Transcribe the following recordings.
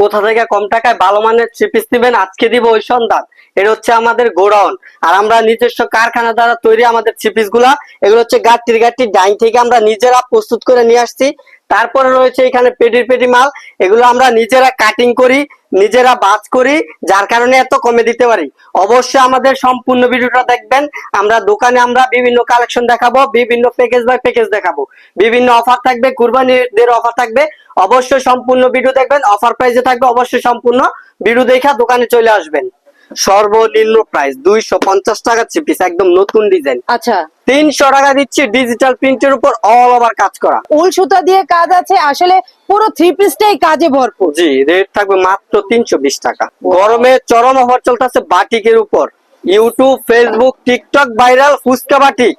কোথা থেকে কম টাকায় ভালো মানের থ্রি পিস দিবেন আজকে দিব ওই সন্ধান। এটা হচ্ছে আমাদের গোডাউন, আর আমরা নিজস্ব কারখানা দ্বারা তৈরি আমাদের থ্রি পিস গুলা। এগুলো হচ্ছে গাট্টির ডাইন থেকে আমরা নিজেরা প্রস্তুত করে নিয়ে আসছি। তারপরে রয়েছে এখানে পেটি মাল, এগুলো আমরা নিজেরা কাটিং করি, নিজেরা বাজ করি, যার কারণে এত কমে দিতে পারি। অবশ্যই আমাদের সম্পূর্ণ ভিডিওটা দেখবেন। আমরা দোকানে আমরা বিভিন্ন কালেকশন দেখাবো, বিভিন্ন প্যাকেজ বাই প্যাকেজ দেখাবো, বিভিন্ন অফার থাকবে, কুরবানিদের অফার থাকবে। অবশ্যই সম্পূর্ণ ভিডিও দেখবেন, অফার প্রাইসে থাকবে। অবশ্যই সম্পূর্ণ ভিডিও দেখা দোকানে চলে আসবেন। সর্বনিম্ন প্রাইস 250 টাকা থ্রি পিস, একদম নতুন ডিজাইন। আচ্ছা, 300 টাকা দিচ্ছি ডিজিটাল প্রিন্টের উপর, অল ওভার কাজ করা। উল সুতা দিয়ে কাজ আছে, আসলে পুরো থ্রি পিসটাই কাজে ভরপুর। জি, রেট থাকবে মাত্র 320 টাকা। গরমে চরম অফার চলতেছে বাটিকের উপর। YouTube, Facebook, TikTok viral fuchka batik.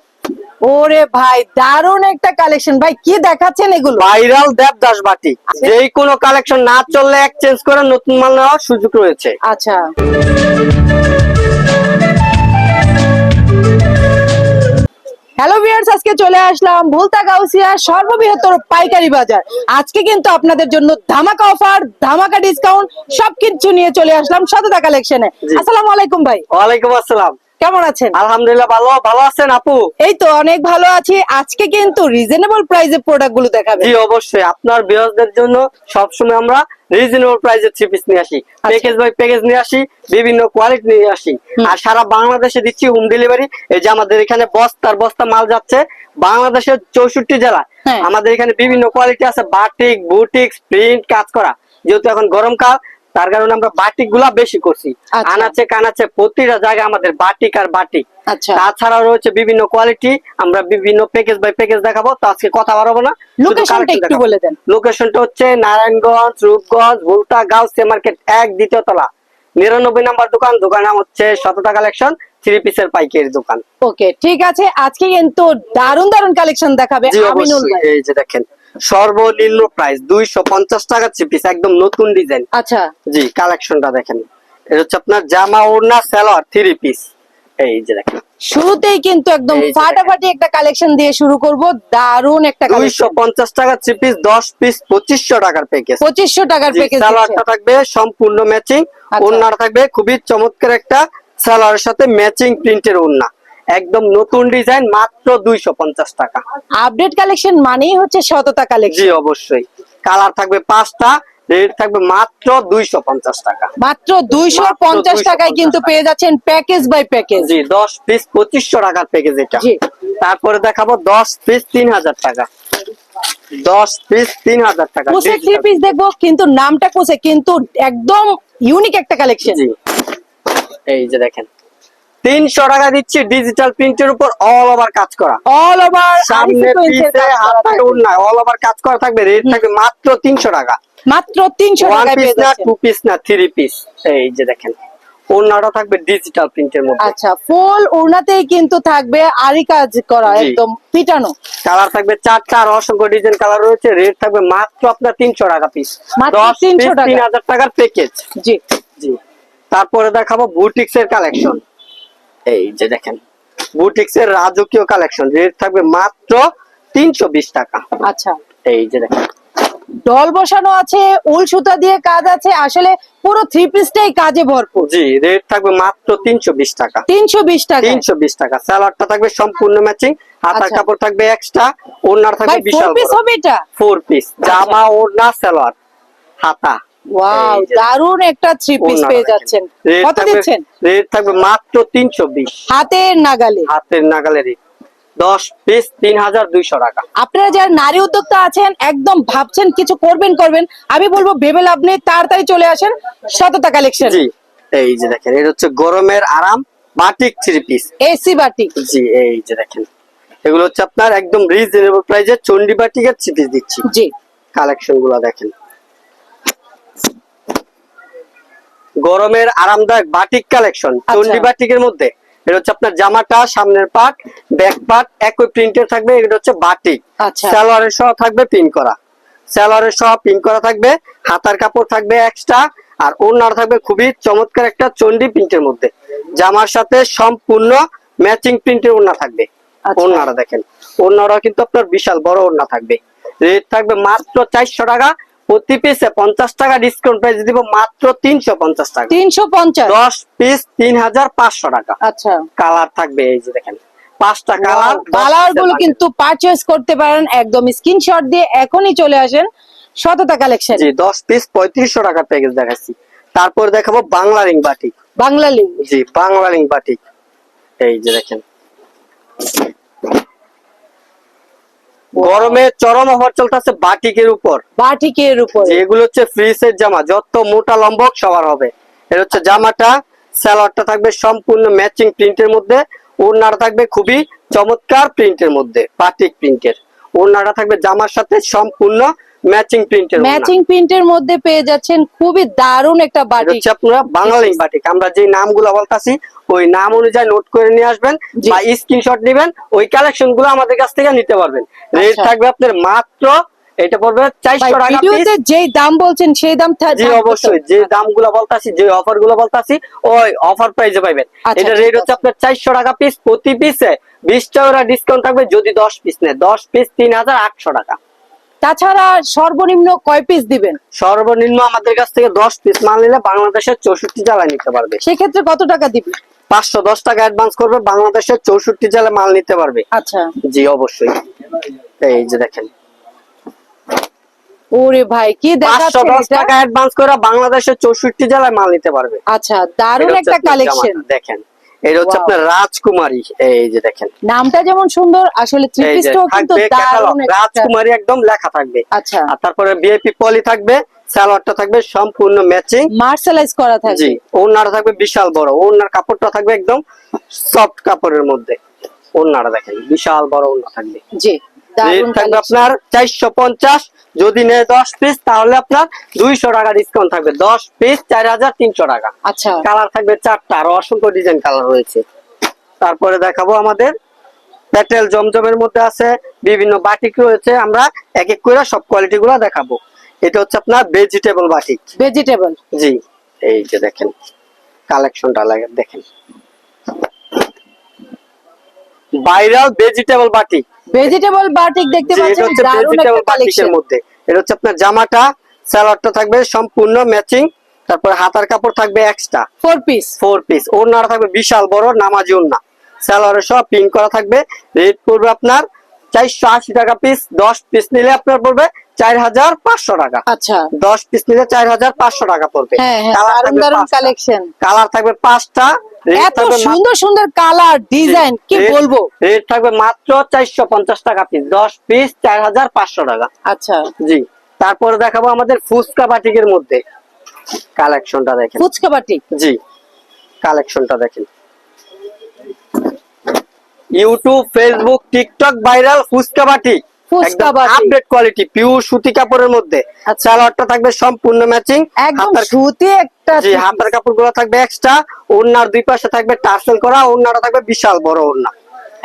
ওরে ভাই, দারুণ একটা কালেকশন ভাই, কি দেখাচ্ছেন এগুলো? Viral Devdas batik. যেই কোনো কালেকশন না চললে এক্সচেঞ্জ করে নতুন মাল নেওয়ার সুযোগ রয়েছে। আচ্ছা, হ্যালো ভিউয়ার্স, আজকে চলে আসলাম ভুলতা গাউসিয়া সর্ববৃহত্তর পাইকারি বাজার। আজকে কিন্তু আপনাদের জন্য ধামাকা অফার, ধামাকা ডিসকাউন্ট সবকিছু নিয়ে চলে আসলাম সততা কালেকশনে। জি। আসসালামু আলাইকুম ভাই। ওয়ালাইকুম আসসালাম। কেমন আছেন? আলহামদুলিল্লাহ ভালো। ভালো আছেন আপু? এই তো অনেক ভালো আছি। আজকে কিন্তু রিজনেবল প্রাইসে প্রোডাক্ট গুলো দেখাবেন। জি অবশ্যই, আপনার ভিউয়ারদের জন্য সবসময় আমরা রিজনেবল প্রাইসে থ্রি পিস নিয়ে আসি, প্যাকেজ বাই প্যাকেজ নিয়ে আসি, বিভিন্ন কোয়ালিটি নিয়ে আসি। আর সারা বাংলাদেশে দিচ্ছি হোম ডেলিভারি। এই যে আমাদের এখানে বস্তার বস্তা মাল যাচ্ছে বাংলাদেশের 64 জেলা। হ্যাঁ। আমাদের এখানে বিভিন্ন কোয়ালিটি আছে, বাটিক, বুটিক্স, প্রিন্ট কাজ করা। যেহেতু এখন গরমকাল, তার কারণে আমরা বাটিক গুলা বেশি করছি। আচ্ছা। আনাচে কানাচে প্রতিটা জায়গায় আমাদের বাটিক আর বাটিক। আচ্ছা, তাছাড়াও রয়েছে বিভিন্ন কোয়ালিটি, আমরা বিভিন্ন প্যাকেজ বাই প্যাকেজ দেখাবো। তো আজকে কথা বাড়াবো না, লোকেশনটা একটু বলে দেন। লোকেশনটা হচ্ছে নারায়ণগঞ্জ, রূপগঞ্জ, ভুলতা গাউসিয়া মার্কেট 1 দ্বিতীয় তলা, 99 নাম্বার দোকান। দোকান নাম হচ্ছে সততা কালেকশন, থ্রি পিসের পাইকারি দোকান। ওকে, ঠিক আছে। আজকে কিন্তু দারুণ দারুণ কালেকশন দেখাবে জি আমিনুল অবশ্যই। ভাই। এই যে দেখেন, সর্বনিম্ন প্রাইস 250 টাকা থ্রি পিস, একদম নতুন ডিজাইন। আচ্ছা, জি, কালেকশনটা দেখেন। এটা হচ্ছে আপনার জামা ওড়না সালোয়ার থ্রি পিস। এই যে দেখেন, শুরুতেই কিন্তু একদম এই যে ফাটাফাটি একটা কালেকশন দিয়ে শুরু করব। দারুণ একটা কালেকশন। 250 টাকা থ্রি পিস, 10 পিস 2500 টাকার প্যাকেজ। 2500 টাকার প্যাকেজ সালোয়ারটা থাকবে সম্পূর্ণ ম্যাচিং, আচ্ছা। ওড়নাটা থাকবে খুবই চমৎকার একটা সালোয়ারের সাথে ম্যাচিং প্রিন্টের ওড়না, একদম নতুন ডিজাইন, মাত্র 250 টাকা। আপডেট কালেকশন মানেই হচ্ছে সততা জি কালেকশন। অবশ্যই। কালার থাকবে 5টা, রেট থাকবে মাত্র 250 টাকা। মাত্র 250 টাকায় কিন্তু পেয়ে যাচ্ছেন প্যাকেজ বাই প্যাকেজ। জি, 10 পিস 2500 টাকার প্যাকেজ এটা। জি। তারপরে দেখাবো 10 পিস 3000 টাকা। 10 পিস 3000 টাকা। কোসে থ্রি পিস দেখবো, কিন্তু নামটা কোসে, কিন্তু একদম ইউনিক একটা কালেকশন। জি, এই যে দেখেন, 300 টাকা দিচ্ছি ডিজিটাল প্রিন্টের উপর, অল ওভার কাজ করা। অল ওভার সামনে পিছে হাতে ওড়না অল ওভার কাজ করা থাকবে। রেট থাকবে মাত্র 300 টাকা। মাত্র 300 ওয়ান টাকায় পিস পেয়ে না, যাচ্ছেন। টু পিস না, থ্রি পিস। এই যে দেখেন, ওড়নাটা থাকবে ডিজিটাল প্রিন্টের মধ্যে। আচ্ছা, ফুল ওড়নাতেই কিন্তু থাকবে আরি কাজ করা, জি। একদম পিটানো। কালার থাকবে 4টা, আর অসংখ্য ডিজাইন কালার রয়েছে। রেট থাকবে মাত্র আপনার 300 টাকা পিস। মাত্র 10 পিস 300 টাকা। 3000 টাকার প্যাকেজ। জি। জি। তারপরে দেখাবো বুটিক্স এর কালেকশন। এই যে দেখেন, বুটিক্স এর রাজকীয় কালেকশন। রেট থাকবে মাত্র 320 টাকা। আচ্ছা, এই যে দেখেন, ডল বসানো আছে, উল সুতা দিয়ে কাজ আছে, আসলে পুরো থ্রি পিসটাই কাজে ভরপুর। জি, রেট থাকবে মাত্র 320 টাকা। 320 টাকা। 320 টাকা। সালোয়ারটা থাকবে সম্পূর্ণ ম্যাচিং, হাতার আচ্ছা। কাপড় থাকবে এক্সট্রা, ওড়নার থাকবে ভাই, বিশাল 4 পিস বড়। হবে এটা? 4 পিস, জামা ওড়না সালোয়ার হাতা। ওয়াও, এই যে দারুণ একটা থ্রি পিস ওড়নাটা পেয়ে দেখেন। যাচ্ছেন। রেট কত থাকবে- দিচ্ছেন? রেট থাকবে মাত্র 320। হাতের নাগালে। হাতের নাগালে রেট। 10 পিস 3200 টাকা। আপনারা যারা নারী উদ্যোক্তা আছেন, একদম ভাবছেন কিছু করবেন, আমি বলবো ভেবে লাভ নেই, তাড়াতাড়ি চলে আসেন সততা কালেকশন। জি, এই যে দেখেন, এটা হচ্ছে গরমের আরাম বাটিক থ্রি পিস। এসি বাটি। জি, এই যে দেখেন, এগুলো হচ্ছে আপনার একদম রিজনেবল প্রাইসে চন্ডি বাটিকের থ্রি পিস দিচ্ছি। জি। কালেকশন গুলো দেখেন, গরমের আরামদায়ক বাটিক কালেকশন চন্ডি বাটিকের মধ্যে। এটা হচ্ছে আপনার জামাটা সামনের পার্ট, ব্যাক পার্ট একই প্রিন্টের থাকবে। এটা হচ্ছে বাটিক। আচ্ছা। সালোয়ারের সহ থাকবে পিন করা, সালোয়ারের সহ পিন করা থাকবে, হাতার কাপড় থাকবে এক্সট্রা, আর ওড়নার থাকবে খুবই চমৎকার একটা চন্ডি প্রিন্টের মধ্যে। জামার সাথে সম্পূর্ণ ম্যাচিং প্রিন্টের ওড়না থাকবে। আচ্ছা। ওড়নাটা দেখেন, ওড়নাটা কিন্তু আপনার বিশাল বড় ওড়না থাকবে। রেট থাকবে মাত্র 400 টাকা। প্রতি পিসে 50 টাকা ডিসকাউন্ট প্রাইস দিব মাত্র 350 টাকা। 350। 10 পিস 3500 টাকা। আচ্ছা, কালার থাকবে এই যে দেখেন 5টা কালার। কালার গুলো কিন্তু পারচেজ করতে পারেন, একদম স্ক্রিনশট দিয়ে এখনই চলে আসেন সততা কালেকশন। জি 10 পিস 3500 টাকা প্যাকেজ দেখাচ্ছি। তারপর দেখাবো Bangla ring batik. Banglalink. জি বাংলা রিং বাটিক এই যে দেখেন গরমে চরম অফার চলতেছে বাটিকের উপর। বাটিকের উপর যেগুলো হচ্ছে ফ্রি সেট জামা, যত মোটা লম্বক সবার হবে। এটা হচ্ছে জামাটা, সালোয়ারটা থাকবে সম্পূর্ণ ম্যাচিং প্রিন্টের মধ্যে, ওড়নাটা থাকবে খুবই চমৎকার প্রিন্টের মধ্যে, বাটিক প্রিন্টের। ওড়নাটা থাকবে জামার সাথে সম্পূর্ণ ম্যাচিং প্রিন্টের। ম্যাচিং প্রিন্টের মধ্যে পেয়ে যাচ্ছেন খুবই দারুণ একটা বাটিক। হচ্ছে আপনারা বাঙালি বাটিক, আমরা যে নামগুলো বলতাছি ওই নাম অনুযায়ী নোট করে নিয়ে আসবেন বা স্ক্রিনশট নেবেন, ওই কালেকশন গুলো আমাদের কাছ থেকে নিতে পারবেন। রেট থাকবে আপনার মাত্র, এটা পড়বে 400 টাকা পিস। ভিডিওতে যেই দাম বলছেন সেই দাম জি অবশ্যই, যে দামগুলো বলতাছি, যে অফার গুলো বলতাছি ওই অফার প্রাইসে পাবেন। এটা রেট হচ্ছে আপনার 400 টাকা পিস। প্রতি পিসে 20 টাকা ডিসকাউন্ট থাকবে যদি 10 পিস নেয়। 10 পিস 3800 টাকা। তাছাড়া সর্বনিম্ন কয় পিস দিবেন? সর্বনিম্ন আমাদের কাছ থেকে 10 পিস মাল নিলে বাংলাদেশের 64 জেলায় নিতে পারবে। সেক্ষেত্রে কত টাকা দিবেন? 510 টাকা অ্যাডভান্স করবে, বাংলাদেশের 64 জেলায় মাল নিতে পারবে। আচ্ছা, জি অবশ্যই। এই যে দেখেন ওরে ভাই কি দেখাচ্ছেন 510 এটা? টাকা অ্যাডভান্স করে বাংলাদেশের 64 জেলায় মাল নিতে পারবে। আচ্ছা, দারুণ এটা হচ্ছে একটা আপনার কালেকশন। জামাটা, দেখেন এটা হচ্ছে Wow. আপনার রাজকুমারী। এই যে দেখেন নামটা যেমন সুন্দর, আসলে থ্রি এই যে পিসটাও কিন্তু থাকবে দারুণ ক্যাটালগ একটা। রাজকুমারী একদম লেখা থাকবে। আচ্ছা, আর তারপরে ভিআইপি পলি থাকবে, সালোয়ারটা থাকবে সম্পূর্ণ ম্যাচিং, মার্শালাইজ করা থাকবে। জি ওড়নাটা থাকবে বিশাল বড়, ওড়নার কাপড়টা থাকবে একদম সফট কাপড়ের মধ্যে। ওড়নাটা দেখেন বিশাল বড় ওড়না থাকবে। জি রেট দারুণ থাকবে কালেকশন। আপনার 450, যদি নেয় 10 পিস তাহলে আপনার 200 টাকা ডিসকাউন্ট থাকবে। 10 পিস 4300 টাকা। আচ্ছা, কালার থাকবে 4টা, আর অসংখ্য ডিজাইন কালার রয়েছে। তারপরে দেখাবো আমাদের প্যাটেল জমজমের মধ্যে আছে, বিভিন্ন বাটিক রয়েছে, আমরা এক এক করে সব কোয়ালিটি গুলো দেখাবো। এটা হচ্ছে আপনার ভেজিটেবল বাটিক। ভেজিটেবল। জি এই যে দেখেন কালেকশনটা লাগে দেখেন, viral vegetable batik. Vegetable batik দেখতে জি, এটা পাচ্ছেন, হচ্ছে দারুণ ভেজিটেবল একটা বাটিকের কালেকশন। মধ্যে। এটা হচ্ছে আপনার জামাটা, সালোয়ারটা থাকবে সম্পূর্ণ ম্যাচিং, তারপরে হাতার কাপড় থাকবে এক্সট্রা 4 পিস। 4 পিস। ওড়নাটা থাকবে বিশাল বড় নামাজি ওড়না, সালোয়ারে সব প্রিন্ট করা থাকবে। রেট পড়বে আপনার 480 টাকা পিস। 10 পিস নিলে আপনার পড়বে 4500 টাকা। আচ্ছা, 10 পিস নিলে 4500 টাকা পড়বে। হ্যাঁ হ্যাঁ, কালার দারুণ থাকবে দারুণ 5টা। কালেকশন। কালার থাকবে 5টা। এত সুন্দর সুন্দর কালার ডিজাইন কি বলবো। রেট থাকবে মাত্র 450 টাকা পিস। 10 পিস 4500 টাকা। আচ্ছা, জি তারপরে দেখাবো আমাদের ফুচকা বাটিকের মধ্যে কালেকশনটা দেখেন। ফুচকা বাটিক। জি কালেকশনটা দেখেন, YouTube Facebook TikTok viral fuchka batik, fuchka batik. Update quality pure সুতি কাপড়ের মধ্যে। সালোয়ারটা থাকবে সম্পূর্ণ ম্যাচিং, একদম সুতি একটা। জি হাতের কাপড়গুলো থাকবে এক্সট্রা, ওড়নার দুই পাশে থাকবে টার্সেল করা, ওড়নাটা থাকবে বিশাল বড় ওড়না।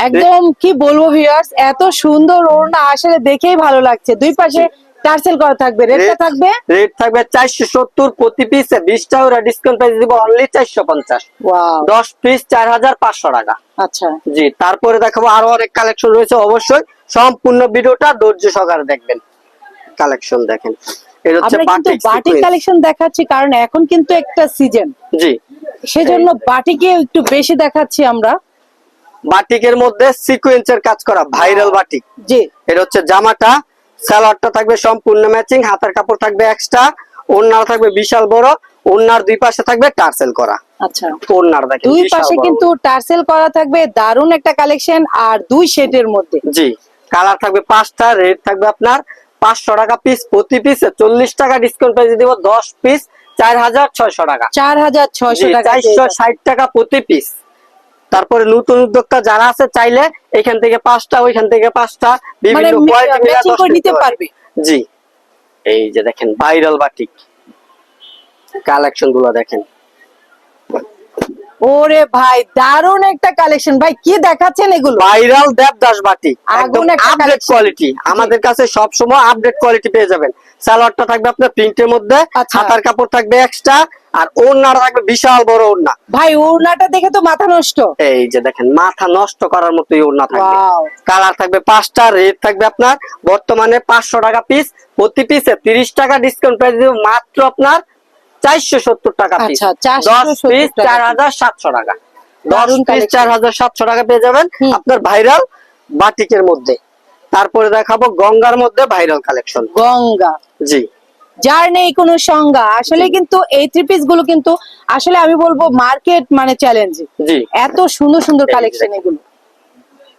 একদম কি বলবো ভিউয়ার্স, এত সুন্দর ওড়না আসলে দেখেই ভালো লাগছে। দুই পাশে টার্সেল করা থাকবে। রেটটা থাকবে, রেট থাকবে 470 প্রতি পিসে। 20 টাকা ডিসকাউন্ট প্রাইস দিব অনলি 450। ওয়াও। 10 পিস 4500 টাকা। আচ্ছা, জি তারপরে দেখাবো আরো অনেক কালেকশন রয়েছে, অবশ্যই সম্পূর্ণ ভিডিওটা ধৈর্য সহকারে দেখবেন। কালেকশন দেখেন, এটা হচ্ছে আমরা কিন্তু বাটিক কালেকশন দেখাচ্ছি কারণ এখন কিন্তু একটা সিজন, জি সেজন্য বাটিকে একটু বেশি দেখাচ্ছি আমরা। বাটিকের মধ্যে সিকোয়েন্সের কাজ করা ভাইরাল বাটিক। জি এটা হচ্ছে জামাটা, সালোয়ারটা থাকবে সম্পূর্ণ ম্যাচিং, হাতের কাপড় থাকবে এক্সট্রা, ওড়নাটা থাকবে বিশাল বড়, ওড়নার দুই পাশে থাকবে টার্সেল করা। আচ্ছা, ওড়নার দেখেন দুই বিশাল পাশে বড়। কিন্তু টার্সেল করা থাকবে, দারুণ একটা কালেকশন। আর দুই শেডের মধ্যে। জি কালার থাকবে 5টা। রেট থাকবে আপনার 500 টাকা পিস। প্রতি পিসে 40 টাকা ডিসকাউন্ট প্রাইস দিব। 10 পিস 4600 টাকা। 4600 টাকা। 460 টাকা প্রতি পিস। তারপরে নতুন উদ্যোক্তা যারা আছে চাইলে এখান থেকে 5টা, ওইখান থেকে 5টা, বিভিন্ন কোয়ালিটি মিলে ম্যাচিং 10 করে নিতে পারবে। জি এই যে দেখেন ভাইরাল বাটিক কালেকশন গুলো দেখেন। ওরে ভাই দারুণ একটা কালেকশন। ভাই কি দেখাচ্ছেন এগুলো? ভাইরাল দেবদাস বাটিক, একদম আগুন একটা আপডেট collection। কোয়ালিটি। আমাদের কাছে সব সময় আপডেট কোয়ালিটি পেয়ে যাবেন। সালোয়ারটা থাকবে আপনার প্রিন্টের মধ্যে, আচ্ছা। হাতার কাপড় থাকবে এক্সট্রা, আর ওড়নাটা থাকবে বিশাল বড় ওড়না। ভাই ওড়নাটা দেখে তো মাথা নষ্ট। এই যে দেখেন মাথা নষ্ট করার মতোই ওড়না থাকবে। Wow! কালার থাকবে 5টা, রেট থাকবে আপনার বর্তমানে 500 টাকা পিস, প্রতি পিসে 30 টাকা ডিসকাউন্ট প্রাইস দিব মাত্র আপনার 470 টাকা পিস। আচ্ছা, 10 পিস 470 টাকা। 4700 টাকা, 10 দারুণ পিস collection। 4700 টাকা পেয়ে যাবেন হুম। আপনার ভাইরাল বাটিকের মধ্যে। তারপরে দেখাবো গঙ্গার মধ্যে ভাইরাল কালেকশন। গঙ্গা, জি যার নেই কোনো সংজ্ঞা। আসলে কিন্তু এই থ্রি পিস গুলো কিন্তু আসলে আমি বলবো মার্কেট মানে চ্যালেঞ্জ। জি এত সুন্দর সুন্দর এই যে কালেকশন দেখেন। এগুলো,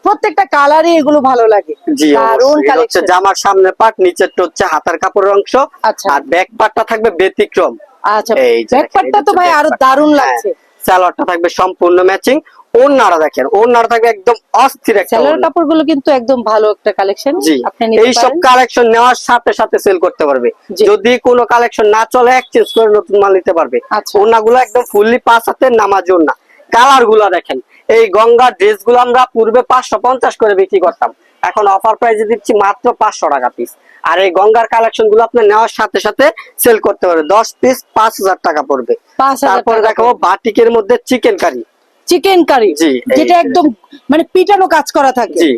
প্রত্যেকটা কালারই এগুলো ভালো লাগে। জি দারুণ অবশ্যই। এটা হচ্ছে কালেকশন। জামার সামনে পার্ট, নিচেরটা হচ্ছে হাতার কাপড়ের অংশ, আচ্ছা। আর ব্যাক পার্টটা থাকবে ব্যতিক্রম। আচ্ছা, এই যে দেখেন, ব্যাকপার্টটা এটা তো হচ্ছে ভাই back আরো part। দারুণ হ্যাঁ, লাগছে। সালোয়ারটা থাকবে সম্পূর্ণ ম্যাচিং। ওড়নাটা দেখেন, ওড়নাটা থাকবে একদম অস্থির একটা সেলোর ওড়না। কাপড় গুলো কিন্তু একদম ভালো একটা কালেকশন, জি আপনি নিতে এইসব পারেন। কালেকশন নেওয়ার সাথে সাথে সেল করতে পারবে। জি। যদি কোনো কালেকশন না চলে এক্সচেঞ্জ করে নতুন মাল নিতে পারবে। আচ্ছা। ওড়নাগুলো একদম ফুললি 5 হাতের নামাজ ওড়না। কালার গুলা দেখেন, এই গঙ্গা ড্রেস গুলো আমরা পূর্বে 550 করে বিক্রি করতাম, এখন অফার প্রাইসে দিচ্ছি মাত্র 500 টাকা পিস। আর এই গঙ্গার কালেকশন গুলো আপনি নেওয়ার সাথে সাথে সেল করতে পারবে, 10 পিস 5000 টাকা পড়বে। 5000 তারপরে টাকা দেখাবো পড়বে। বাটিকের মধ্যে চিকেন কারি। চিকেন কারি, জি, এই যেটা যে একদম মানে পিটানো কাজ করা থাকে। জি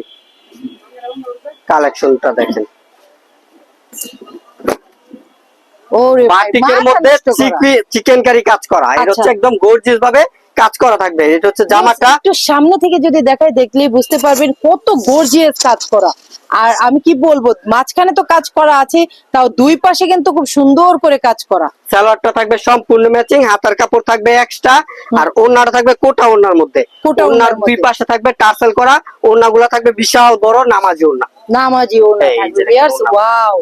কালেকশনটা দেখেন, ওরে ভাই, বাটিকের মাথা মধ্যে নষ্ট করা। চিকেন কারি কাজ করা। এটা আচ্ছা। হচ্ছে একদম গর্জিয়াস ভাবে কাজ করা থাকবে। এটা হচ্ছে জামাটা। একটু সামনে থেকে যদি দেখাই, দেখলেই বুঝতে পারবেন কত গর্জিয়াস কাজ করা। আর আমি কি বলবো, মাঝখানে তো কাজ করা আছে, তাও দুই পাশে কিন্তু খুব সুন্দর করে কাজ করা। সালোয়ারটা থাকবে সম্পূর্ণ ম্যাচিং, হাতার কাপড় থাকবে এক্সট্রা, আর ওড়নাটা থাকবে কোটা ওড়নার মধ্যে। কোটা ওড়নার ওড়নার দুই মধ্যে। পাশে থাকবে টার্সেল করা। ওড়নাগুলো থাকবে বিশাল বড় নামাজি ওড়না। নামাজি ওড়না এই থাকবে। যে দেখেন ভিউয়ার্স, ওড়না। ওয়াও!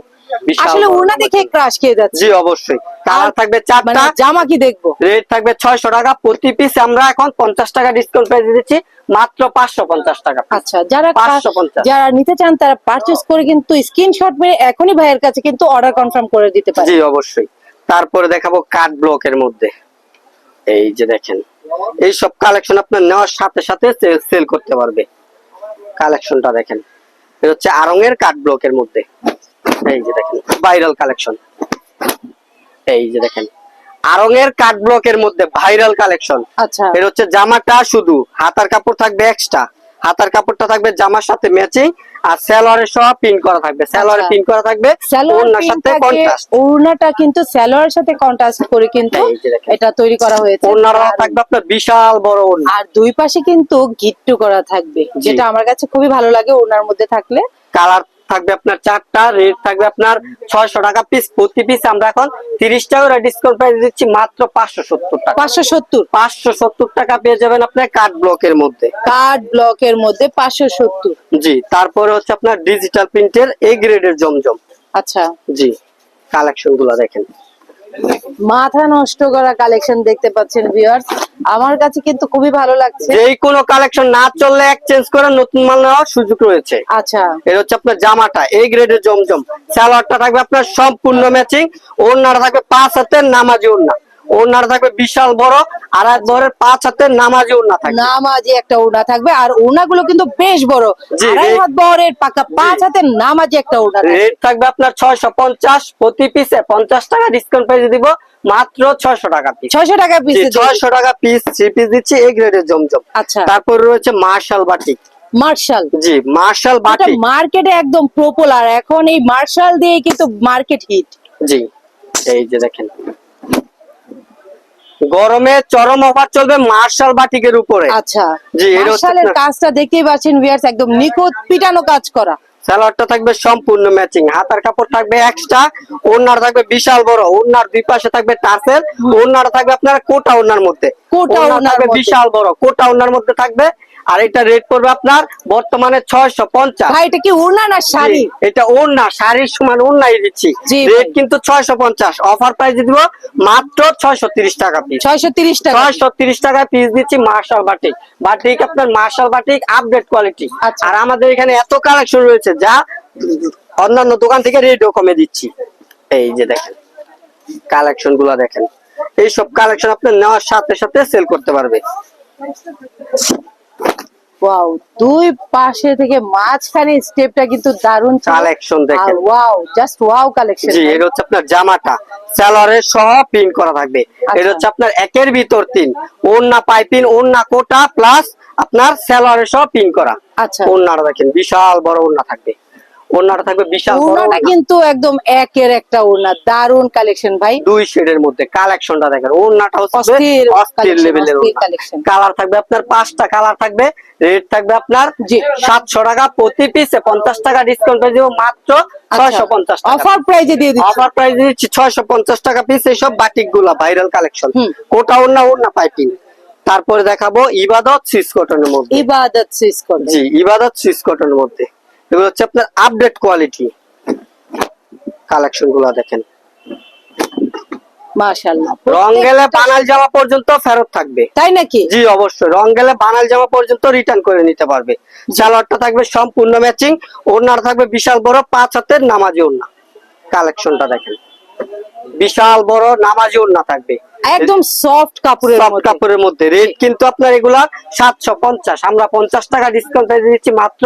বিশাল আসলে বড় ওড়না নামাজি দেখে ওড়না। ক্রাশ খেয়ে যাচ্ছে। জি অবশ্যই। কালার আর থাকবে মানে 4টা, জামা কি দেখবো। রেট থাকবে 600 টাকা প্রতি পিস। আমরা এখন 50 টাকা ডিসকাউন্ট প্রাইসে দিচ্ছি মাত্র 550 টাকা piece। আচ্ছা, যারা 550। যারা নিতে চান তারা পারচেজ করে কিন্তু স্ক্রিনশট মেরে এখনই ভাইয়ের কাছে কিন্তু অর্ডার কনফার্ম করে দিতে পারে। জি অবশ্যই। তারপরে দেখাবো কাট ব্লকের মধ্যে। এই যে দেখেন, এই সব কালেকশন আপনার নেওয়ার সাথে সাথে সেল করতে পারবে। কালেকশনটা দেখেন, এটা হচ্ছে আড়ং-এর কাট ব্লকের মধ্যে। এই যে দেখেন ভাইরাল কালেকশন। এই যে দেখেন আড়ং-এর কাট ব্লকের মধ্যে ভাইরাল কালেকশন। আচ্ছা। এটা হচ্ছে জামাটা শুধু, হাতার কাপড় থাকবে এক্সট্রা, হাতার কাপড়টা থাকবে জামার সাথে ম্যাচিং, আর সালোয়ারের সহ পিন করা থাকবে। সালোয়ারে আচ্ছা। পিন করা থাকবে, সালোয়ার ওড়নার সাথে প্রিন্টটাকে, কন্ট্রাস্ট। ওড়নাটা কিন্তু সালোয়ারের সাথে কন্ট্রাস্ট করে কিন্তু এই যে দেখেন, এটা তৈরি করা হয়েছে। ওড়নাটা দারুণ। থাকবে আপনার বিশাল বড় ওড়না। আর দুই পাশে কিন্তু গিট্টু করা থাকবে, জি। যেটা আমার কাছে খুবই ভালো লাগে ওড়নার মধ্যে থাকলে। কালার থাকবে আপনার 4টা, রেট থাকবে আপনার 600 টাকা পিস, প্রতি পিস আমরা এখন 30 টাকা ডিসকাউন্ট প্রাইস দিচ্ছি মাত্র 570 টাকা। 570। 570 টাকা পেয়ে যাবেন আপনার কাট ব্লকের মধ্যে। কাট ব্লকের মধ্যে 570। জি তারপরে হচ্ছে আপনার ডিজিটাল প্রিন্টের এ গ্রেডের জমজম। আচ্ছা, জি কালেকশন গুলা দেখেন, মাথা নষ্ট করা কালেকশন দেখতে পাচ্ছেন ভিউয়ার্স, আমার কাছে কিন্তু খুবই ভালো লাগছে। যেই কোনো কালেকশন না চললে এক্সচেঞ্জ করে নতুন মাল নেওয়ার সুযোগ রয়েছে। আচ্ছা, এটা হচ্ছে আপনার জামাটা এই গ্রেডের জমজম, সালোয়ারটা থাকবে আপনার সম্পূর্ণ ম্যাচিং, ওড়নাটা থাকবে 5 হাতের নামাজি ওড়না। ওড়নাটা থাকবে বিশাল বড়, আর এক বরের 5 হাতের নামাজি ওড়না থাকবে। নামাজি একটা ওড়না থাকবে, আর ওড়নাগুলো কিন্তু বেশ বড়, জি, 2.5 হাত বহরের পাকা 5 হাতের নামাজি একটা ওড়না থাকবে। রেট থাকবে আপনার 650, প্রতি পিসে 50 টাকা ডিসকাউন্ট প্রাইসে দিব মাত্র 600 টাকা পিস। 600 টাকা পিস। 600 টাকা পিস, 3 পিস দিচ্ছি এই গ্রেডের জমজম। আচ্ছা। তারপর রয়েছে মার্শাল বাটিক। মার্শাল, জি মার্শাল এটা বাটিক। মার্কেটে একদম পপুলার, এখন এই মার্শাল দিয়ে কিন্তু মার্কেট হিট। জি এই যে দেখেন, গরমে চরম অফার চলবে মার্শাল বাটিকের উপরে। আচ্ছা, জি এটা হচ্ছে মার্শালের আপনার- কাজটা দেখতেই পাচ্ছেন ভিউয়ার্স, একদম নিখুঁত পিটানো কাজ করা। সালোয়ারটা থাকবে সম্পূর্ণ ম্যাচিং, হাতার কাপড় থাকবে এক্সট্রা, ওড়নার থাকবে বিশাল বড়, ওড়নার দুই পাশে থাকবে টার্সেল, ওড়নার থাকবে আপনার কোটা ওড়নার মধ্যে, কোটা ওড়না ওড়নার থাকবে মধ্যে। বিশাল বড়, কোটা ওড়নার মধ্যে থাকবে। আর এটা রেট পড়বে আপনার বর্তমানে 650। ভাই এটা কি ওড়না না শাড়ি? এটা ওড়না, শাড়ির সমান ওড়নাই দিচ্ছি। জি রেট ভাই। কিন্তু 650, অফার প্রাইস দিব মাত্র 630 টাকা পিস। 630 টাকা। 630 টাকা পিস দিচ্ছি মার্শাল বাটিক। বাটিক আপনার মার্শাল বাটিক আপডেট কোয়ালিটি। আচ্ছা। আর আমাদের এখানে এত কালেকশন রয়েছে যা অন্যান্য দোকান থেকে রেটও কমে দিচ্ছি। এই যে দেখেন কালেকশন গুলা দেখেন, এইসব কালেকশন আপনি নেওয়ার সাথে সাথে সেল করতে পারবে। ওয়াও, দুই পাশে থেকে মাঝখানে স্টেপটা কিন্তু দারুণ কালেকশন দেখেন। Wow, just wow collection. জি, এটা হচ্ছে আপনার জামাটা সালোয়ারের সহ প্রিন্ট করা থাকবে। এটা হচ্ছে আপনার একের ভিতর তিন, ওড়না পাইপিং, ওড়না কোটা প্লাস আপনার সালোয়ারের সহ প্রিন্ট করা। আচ্ছা, ওড়নাটা দেখেন বিশাল বড় ওড়না থাকবে, ওড়নাটা থাকবে বিশাল বড় ওড়নাটা ওড়না। কিন্তু একদম একের একটা ওড়না, দারুণ কালেকশন ভাই। দুই শেডের মধ্যে কালেকশনটা দেখেন, ওড়নাটা হচ্ছে অস্থির অস্থির collection, লেভেলের অস্থির ওড়না। collection। কালার থাকবে আপনার 5টা কালার থাকবে, রেট থাকবে আপনার জি। 700 টাকা প্রতি পিসে, 50 টাকা ডিসকাউন্ট পেয়ে দিব মাত্র 650 টাকা। অফার প্রাইজে দিয়ে দিচ্ছি। অফার প্রাইস দিচ্ছি 650 টাকা পিস। এইসব বাটিক গুলা ভাইরাল কালেকশন, কোটা ওড়না, ওড়না পাইপিং। তারপরে দেখাবো ইবাদত সুইস কটনের মধ্যে। ইবাদত সুইস করে। জি, ইবাদত সুইস কটনের মধ্যে এগুলো হচ্ছে আপনার আপডেট কোয়ালিটি। কালেকশন গুলা দেখেন, মাশাআল্লাহ। রং গেলে বানাল জামা পর্যন্ত ফেরত থাকবে। তাই নাকি? জি অবশ্যই, রং গেলে বানাল জামা পর্যন্ত রিটার্ন করে নিতে পারবে। সালোয়ারটা থাকবে সম্পূর্ণ ম্যাচিং, ওড়নাটা থাকবে বিশাল বড় 5 হাতের নামাজি ওড়না। কালেকশনটা দেখেন, বিশাল বড় নামাজি ওড়না থাকবে একদম সফট কাপড়ের সফট মধ্যে। কাপড়ের মধ্যে। রেট কিন্তু আপনার এগুলা 750, আমরা 50 টাকা ডিসকাউন্ট দিয়ে দিচ্ছি মাত্র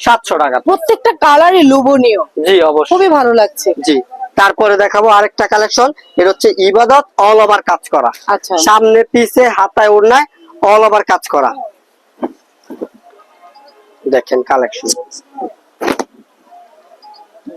700 টাকা। প্রত্যেকটা কালারই লোভনীয়, জি অবশ্যই, খুবই ভালো লাগছে। জি। তারপরে দেখাবো আরেকটা কালেকশন, এটা হচ্ছে ইবাদত অল ওভার কাজ করা। আচ্ছা, সামনে পিছে হাতায় ওড়নায় অল ওভার কাজ করা। দেখেন কালেকশন,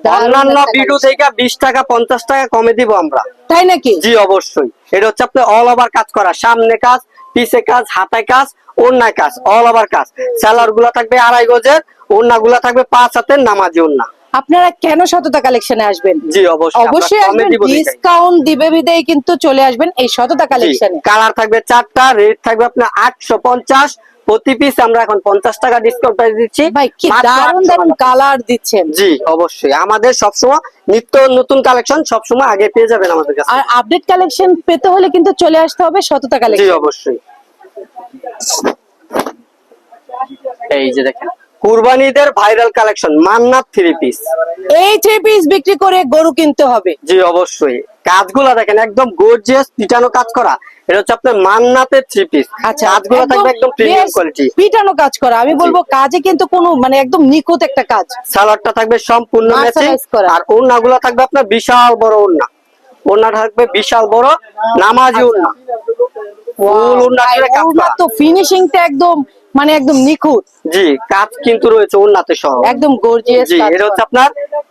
দারুণ অন্যান্য একটা ভিডিও collection। থেকে 20 টাকা 50 টাকা কমে দিব আমরা। তাই নাকি? জি অবশ্যই, এটা হচ্ছে আপনার অল ওভার কাজ করা, সামনে কাজ, পিছে কাজ, হাতায় কাজ, ওড়নায় কাজ, অল ওভার কাজ। সালোয়ার গুলা থাকবে 2.5 গজের, ওড়না গুলা থাকবে 5 হাতের নামাজি ওড়না। আপনারা কেন সততা কালেকশনে আসবেন? জি অবশ্যই, অবশ্যই আমরা কমে আসবেন, দিব দেখাই। ডিসকাউন্ট দিবে বিদেই কিন্তু চলে আসবেন এই সততা কালেকশনে। কালার থাকবে 4টা, রেট থাকবে আপনার 850 প্রতি পিস। আমরা এখন 50 টাকা ডিসকাউন্ট প্রাইস দিচ্ছি ভাই কি মাত্র দারুণ 800 দারুণ টাকা। কালার দিচ্ছেন। জি অবশ্যই, আমাদের সবসময় নিত্য নতুন কালেকশন সবসময় আগে পেয়ে যাবেন আমাদের কাছে। আর আপডেট কালেকশন পেতে হলে কিন্তু চলে আসতে হবে সততা জি কালেকশন। অবশ্যই, এই যে দেখেন কুরবানিদের ভাইরাল কালেকশন মান্নাত 3 পিস। এই 3 পিস বিক্রি করে গরু কিনতে হবে। জি অবশ্যই, কাজগুলা দেখেন একদম গর্জিয়াস পিটানো কাজ করা। এটা হচ্ছে আপনার মান্নাতের 3 পিস। আচ্ছা, কাজগুলো থাকবে একদম প্রিমিয়াম বেশ কোয়ালিটি, পিটানো কাজ করা। আমি বলবো কাজে কিন্তু কোনো মানে একদম নিখুঁত একটা কাজ। সালোয়ারটা থাকবে সম্পূর্ণ ম্যাচিং, Merchandise করা। আর ওড়নাগুলো থাকবে আপনার বিশাল বড় ওড়না। ওড়নাটা থাকবে বিশাল বড় নামাজি ওড়না, ফুল ওড়না করে কাজ ওড়না করা। তো ফিনিশিংটা একদম মানে একদম নিখুঁত, জি, কাজ কিন্তু রয়েছে ওড়নাতে সহ। একদম গর্জিয়াস জি, কাজ এটা হচ্ছে করা। আপনার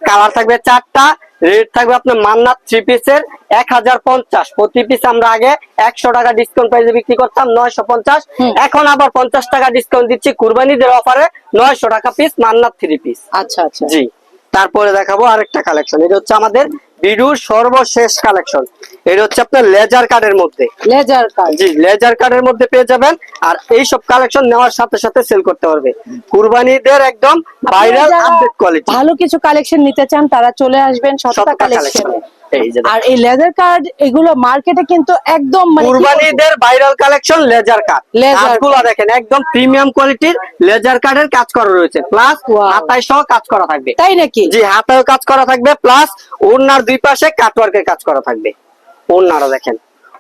কালার থাকবে 4টা, রেট থাকবে আপনার মান্নাত 3 পিসের 1050 প্রতি পিস। আমরা আগে 100 টাকা ডিসকাউন্ট প্রাইসে বিক্রি করতাম 950, এখন আবার 50 টাকা ডিসকাউন্ট দিচ্ছি কুরবানিদের অফারে 900 টাকা পিস মান্নাত 3 পিস। আচ্ছা আচ্ছা, জি। তারপরে দেখাবো আরেকটা কালেকশন, এটা হচ্ছে আমাদের ভিডিওর সর্বশেষ কালেকশন। এটা হচ্ছে আপনার লেজার কার্ডের মধ্যে। লেজার কাজ। জি, লেজার কার্ডের মধ্যে পেয়ে যাবেন। আর এই সব কালেকশন নেওয়ার সাথে সাথে সেল করতে পারবে। কুরবানিদের একদম ভাইরাল যারা আপডেট কোয়ালিটি। ভালো কিছু কালেকশন নিতে চান তারা চলে আসবেন সততা কালেকশনে। এই যে আর এই লেজার কার্ড এগুলো মার্কেটে কিন্তু একদম মানে কি বলবো? কুরবানিদের viral collection laser card. Laser কাজগুলো দেখেন একদম প্রিমিয়াম কোয়ালিটির লেজার কার্ডের কাজ করা রয়েছে, প্লাস Wow. হাতায় সহ কাজ করা থাকবে। তাই নাকি? জি, হাতায়ও কাজ করা থাকবে, প্লাস ওড়নার দুই পাশে কাটওয়ার্কের কাজ করা থাকবে। ওড়নাটা দেখেন,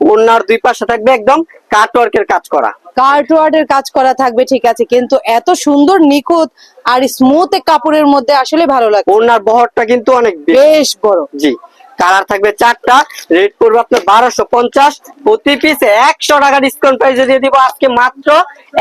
ওড়নার দুই পাশে থাকবে একদম কাটওয়ার্কের কাজ করা। কার্টওয়ার্ডের কাজ করা থাকবে, ঠিক আছে, কিন্তু এত সুন্দর নিখুঁত আর স্মুথ কাপড়ের মধ্যে আসলে ভালো লাগে। ওড়নার বহরটা কিন্তু অনেক বেশি। বেশ বড়। জি, কালার থাকবে 4টা, রেট পড়বে আপনার 1250 প্রতি পিসে। 100 টাকা ডিসকাউন্ট প্রাইসে দিয়ে দিব আজকে মাত্র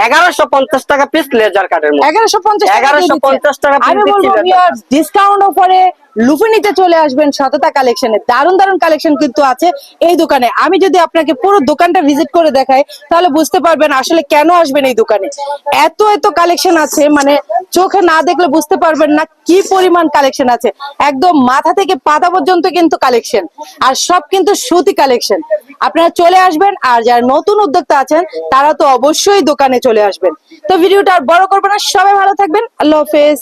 1150 টাকা পিস লেজার কার্ডের মধ্যে। 1150 1150 টাকা পিস আমি দিচ্ছি বলবো leather ভিউয়ার্স, ডিসকাউন্ট অফারে লুফে নিতে চলে আসবেন সততা কালেকশনে। দারুণ দারুণ কালেকশন কিন্তু আছে এই দোকানে। আমি যদি আপনাকে পুরো দোকানটা ভিজিট করে দেখাই তাহলে বুঝতে পারবেন আসলে কেন আসবেন এই দোকানে। এত এত কালেকশন আছে, মানে চোখে না দেখলে বুঝতে পারবেন না কি পরিমাণ কালেকশন আছে। একদম মাথা থেকে পাতা পর্যন্ত কিন্তু কালেকশন, আর সব কিন্তু সুতি কালেকশন। আপনারা চলে আসবেন, আর যারা নতুন উদ্যোক্তা আছেন তারা তো অবশ্যই দোকানে চলে আসবেন। তো ভিডিওটা আর বড় করবো না, সবাই ভালো থাকবেন, আল্লাহ হাফেজ।